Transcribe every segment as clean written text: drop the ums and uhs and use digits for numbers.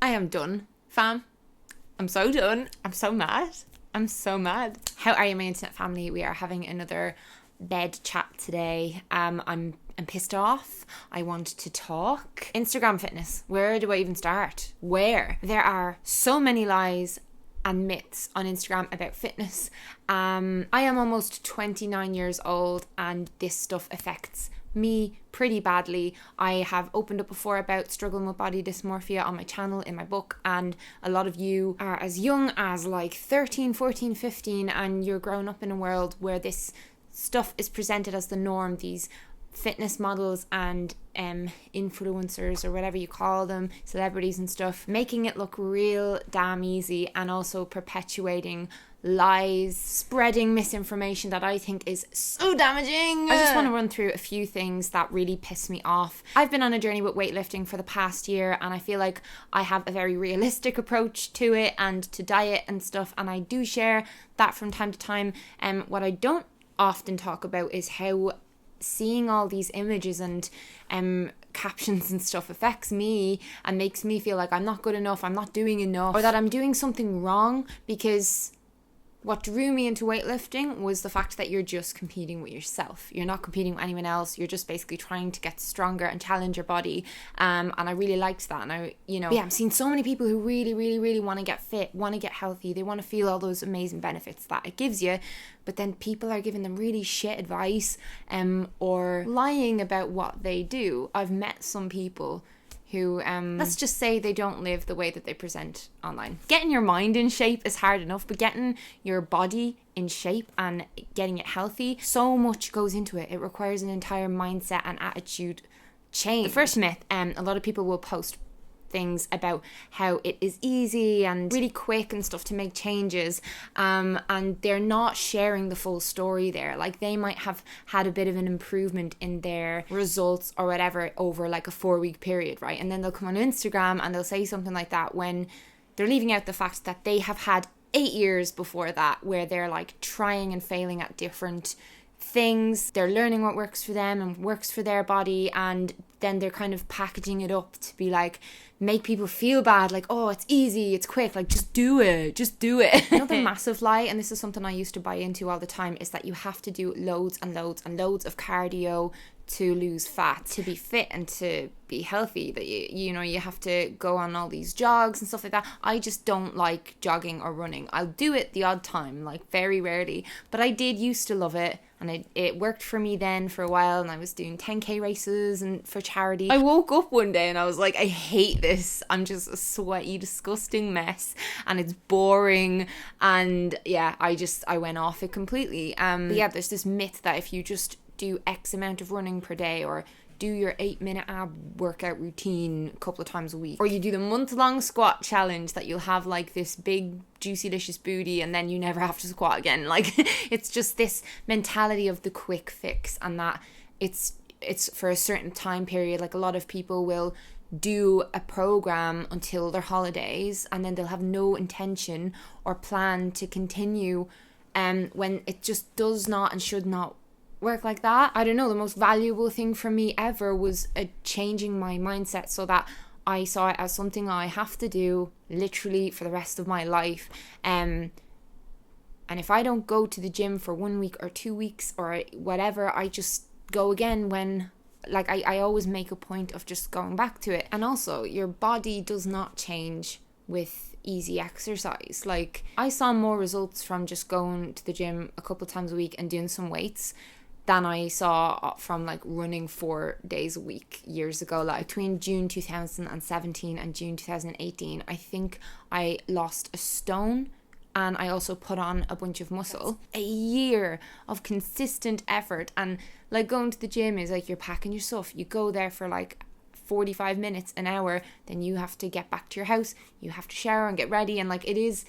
I am done, fam. I'm so done. I'm so mad. I'm so mad. How are you, my internet family? We are having another bed chat today. I'm pissed off. I want to talk. Instagram fitness. Where do I even start? Where? There are so many lies and myths on Instagram about fitness. I am almost 29 years old and this stuff affects me pretty badly. I have opened up before about struggling with body dysmorphia on my channel in my book, and a lot of you are as young as like 13, 14, 15, and you're growing up in a world where this stuff is presented as the norm. These fitness models and influencers, or whatever you call them, celebrities and stuff, making it look real damn easy, and also perpetuating lies, spreading misinformation that I think is so damaging. I just want to run through a few things that really piss me off. I've been on a journey with weightlifting for the past year, and I feel like I have a very realistic approach to it and to diet and stuff, and I do share that from time to time. What I don't often talk about is how seeing all these images and captions and stuff affects me and makes me feel like I'm not good enough, I'm not doing enough, or that I'm doing something wrong. Because what drew me into weightlifting was the fact that you're just competing with yourself. You're not competing with anyone else. You're just basically trying to get stronger and challenge your body. And I really liked that. And I'm seeing so many people who really, really, really want to get fit, want to get healthy. They want to feel all those amazing benefits that it gives you. But then people are giving them really shit advice, or lying about what they do. I've met some people who, let's just say, they don't live the way that they present online. Getting your mind in shape is hard enough, but getting your body in shape and getting it healthy, so much goes into it. It requires an entire mindset and attitude change. The first myth, a lot of people will post things about how it is easy and really quick and stuff to make changes, and they're not sharing the full story there. Like, they might have had a bit of an improvement in their results or whatever over like a 4-week period, right? And then they'll come on Instagram and they'll say something like that when they're leaving out the fact that they have had 8 years before that where they're like trying and failing at different things. They're learning what works for them and works for their body, and then they're kind of packaging it up to be like, make people feel bad, like, oh, it's easy, it's quick, like, just do it. Another massive lie, and this is something I used to buy into all the time, is that you have to do loads and loads and loads of cardio to lose fat, to be fit and to be healthy. That you have to go on all these jogs and stuff like that. I just don't like jogging or running. I'll do it the odd time, like very rarely, but I did used to love it, and it worked for me then for a while, and I was doing 10k races and for charity. I woke up one day and I was like, I hate this. I'm just a sweaty, disgusting mess, and it's boring, and yeah, I went off it completely. But yeah, there's this myth that if you just do X amount of running per day, or do your 8-minute ab workout routine a couple of times a week, or you do the month-long squat challenge, that you'll have like this big juicy licious booty and then you never have to squat again. Like, it's just this mentality of the quick fix, and that it's for a certain time period. Like, a lot of people will do a program until their holidays, and then they'll have no intention or plan to continue, when it just does not and should not work like that. I don't know, the most valuable thing for me ever was changing my mindset so that I saw it as something I have to do literally for the rest of my life. And if I don't go to the gym for 1 week or 2 weeks or whatever, I just go again when, like, I always make a point of just going back to it. And also, your body does not change with easy exercise. Like, I saw more results from just going to the gym a couple times a week and doing some weights than I saw from like running 4 days a week years ago. Like, between June 2017 and June 2018, I think I lost a stone, and I also put on a bunch of muscle. A year of consistent effort. And like, going to the gym is like, you're packing your stuff, you go there for like 45 minutes, an hour, then you have to get back to your house, you have to shower and get ready, and like, it's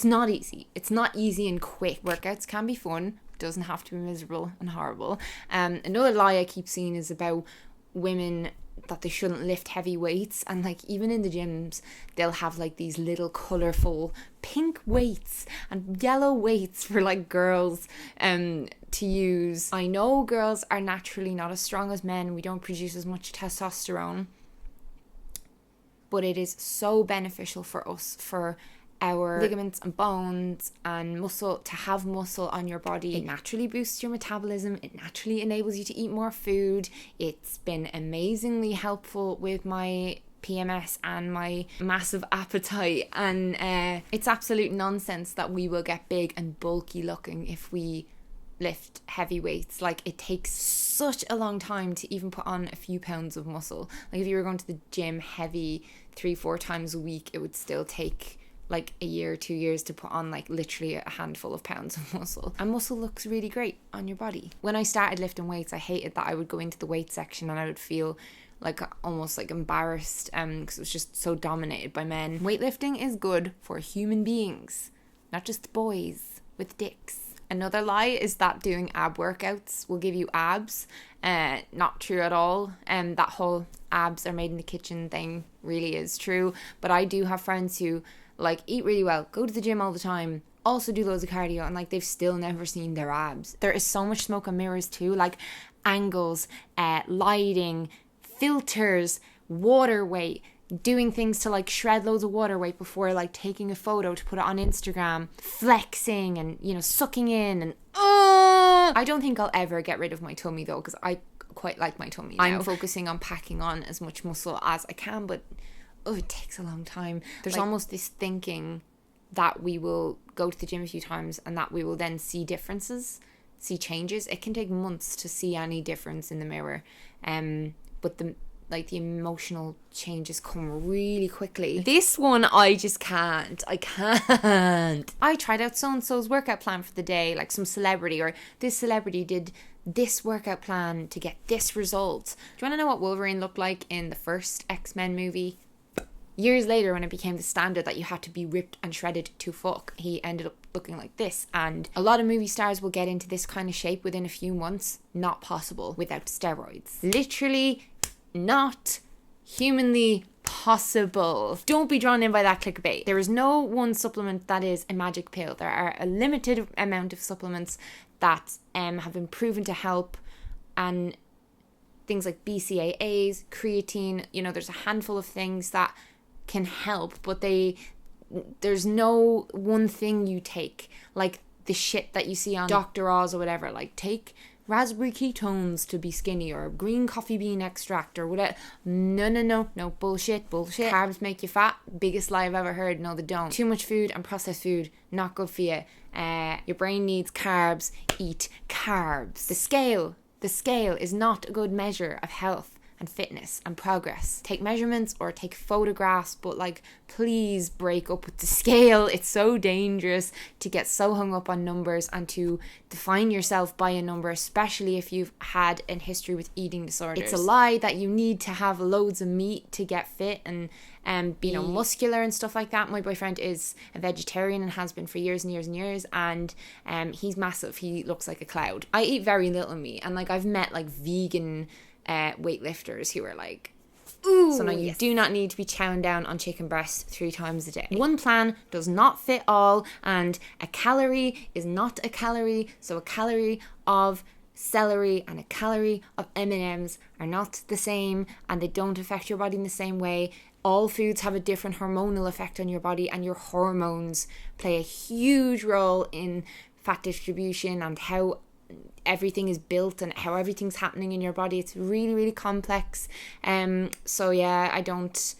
not easy. It's not easy and quick. Workouts can be fun, doesn't have to be miserable and horrible. Another lie I keep seeing is about women, that they shouldn't lift heavy weights, and like, even in the gyms they'll have like these little colourful pink weights and yellow weights for like girls to use. I know girls are naturally not as strong as men, we don't produce as much testosterone, but it is so beneficial for us, for our ligaments and bones and muscle, to have muscle on your body. It naturally boosts your metabolism. It naturally enables you to eat more food. It's been amazingly helpful with my PMS and my massive appetite, and it's absolute nonsense that we will get big and bulky looking if we lift heavy weights. Like, it takes such a long time to even put on a few pounds of muscle. Like, if you were going to the gym heavy 3-4 times a week, it would still take like a year or 2 years to put on like literally a handful of pounds of muscle. And muscle looks really great on your body. When I started lifting weights, I hated that I would go into the weight section and I would feel like almost like embarrassed because it was just so dominated by men. Weightlifting is good for human beings, not just boys with dicks. Another lie is that doing ab workouts will give you abs. Not true at all. That whole abs are made in the kitchen thing really is true. But I do have friends who like eat really well, go to the gym all the time, also do loads of cardio, and like they've still never seen their abs. There is so much smoke and mirrors too, like angles, lighting, filters, water weight, doing things to like shred loads of water weight before like taking a photo to put it on Instagram, flexing and, you know, sucking in and I don't think I'll ever get rid of my tummy though, because I quite like my tummy now. I'm focusing on packing on as much muscle as I can, but it takes a long time. There's almost this thinking that we will go to the gym a few times and that we will then see differences, see changes. It can take months to see any difference in the mirror. But the emotional changes come really quickly. This one, I just can't. I tried out so-and-so's workout plan for the day, like some celebrity, or this celebrity did this workout plan to get this result. Do you want to know what Wolverine looked like in the first X-Men movie? Years later, when it became the standard that you had to be ripped and shredded to fuck, he ended up looking like this. And a lot of movie stars will get into this kind of shape within a few months. Not possible without steroids. Literally not humanly possible. Don't be drawn in by that clickbait. There is no one supplement that is a magic pill. There are a limited amount of supplements that have been proven to help, and things like BCAAs, creatine, you know, there's a handful of things that can help, but there's no one thing you take, like the shit that you see on Dr. Oz or whatever, like take raspberry ketones to be skinny, or green coffee bean extract, or whatever. No, bullshit. Carbs make you fat. Biggest lie I've ever heard. No, they don't. Too much food and processed food, not good for you. Your brain needs carbs. Eat carbs. The scale is not a good measure of health and fitness and progress. Take measurements or take photographs, but like, please break up with the scale. It's so dangerous to get so hung up on numbers and to define yourself by a number, especially if you've had a history with eating disorders. It's a lie that you need to have loads of meat to get fit and be, you know, muscular and stuff like that. My boyfriend is a vegetarian and has been for years and years and years, and he's massive. He looks like a cloud. I eat very little meat, and like I've met like vegan weightlifters who are like, ooh, so now you do not need to be chowing down on chicken breast 3 times a day. One plan does not fit all, and a calorie is not a calorie. So a calorie of celery and a calorie of M&Ms are not the same, and they don't affect your body in the same way. All foods have a different hormonal effect on your body, and your hormones play a huge role in fat distribution and how everything is built and how everything's happening in your body. It's really, really complex. So yeah, I don't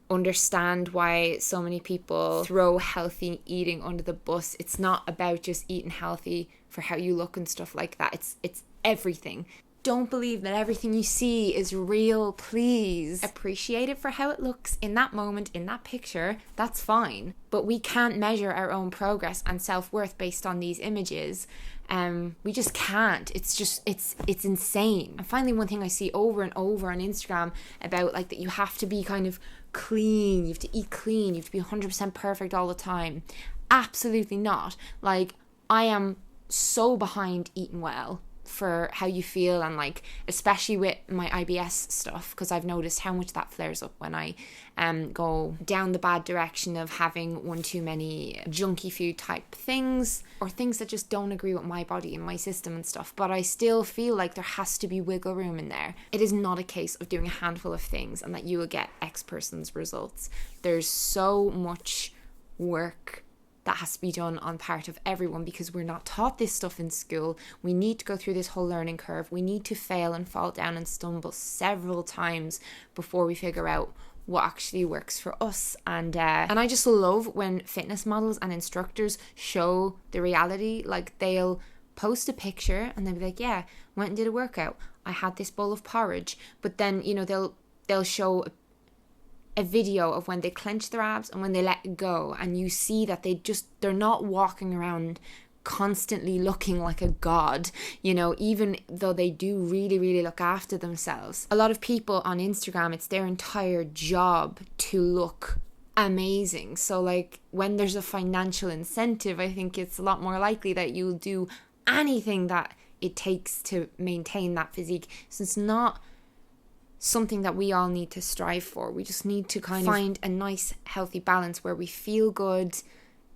understand why so many people throw healthy eating under the bus. It's not about just eating healthy for how you look and stuff like that. It's everything. Don't believe that everything you see is real, please. Appreciate it for how it looks in that moment, in that picture. That's fine. But we can't measure our own progress and self-worth based on these images. We just can't. It's insane. And finally, one thing I see over and over on Instagram about like that you have to be kind of clean, you have to eat clean, you have to be 100% perfect all the time. Absolutely not. Like, I am so behind eating well. for how you feel, and like especially with my IBS stuff, because I've noticed how much that flares up when I go down the bad direction of having one too many junky food type things, or things that just don't agree with my body and my system and stuff. But I still feel like there has to be wiggle room in there. It is not a case of doing a handful of things and that you will get X person's results. There's so much work that has to be done on part of everyone, because we're not taught this stuff in school. We need to go through this whole learning curve. We need to fail and fall down and stumble several times before we figure out what actually works for us. And I just love when fitness models and instructors show the reality. Like, they'll post a picture and they'll be like, yeah, went and did a workout, I had this bowl of porridge. But then, you know, they'll show a video of when they clench their abs and when they let go, and you see that they're not walking around constantly looking like a god, you know, even though they do really, really look after themselves. A lot of people on Instagram, it's their entire job to look amazing. So like, when there's a financial incentive, I think it's a lot more likely that you'll do anything that it takes to maintain that physique. So it's not something that we all need to strive for. We just need to kind of find a nice healthy balance where we feel good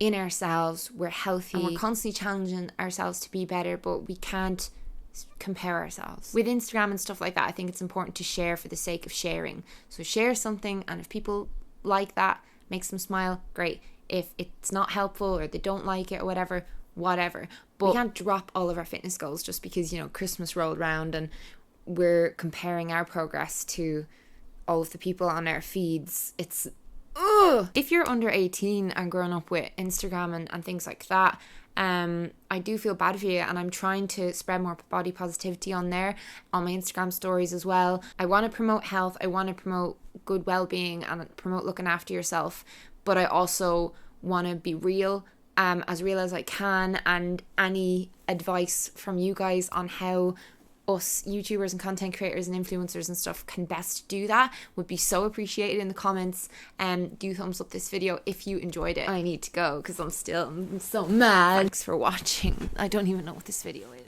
in ourselves, we're healthy, and we're constantly challenging ourselves to be better, but we can't compare ourselves. With Instagram and stuff like that, I think it's important to share for the sake of sharing. So share something, and if people like that, makes them smile, great. If it's not helpful or they don't like it or whatever. But we can't drop all of our fitness goals just because, you know, Christmas rolled around and we're comparing our progress to all of the people on our feeds. It's if you're under 18 and growing up with Instagram and things like that, I do feel bad for you, and I'm trying to spread more body positivity on there, on my Instagram stories as well. I want to promote health, I want to promote good well-being and promote looking after yourself, but I also want to be real as I can, and any advice from you guys on how us YouTubers and content creators and influencers and stuff can best do that would be so appreciated in the comments. Do thumbs up this video if you enjoyed it. I need to go because I'm so mad. Thanks for watching. I don't even know what this video is.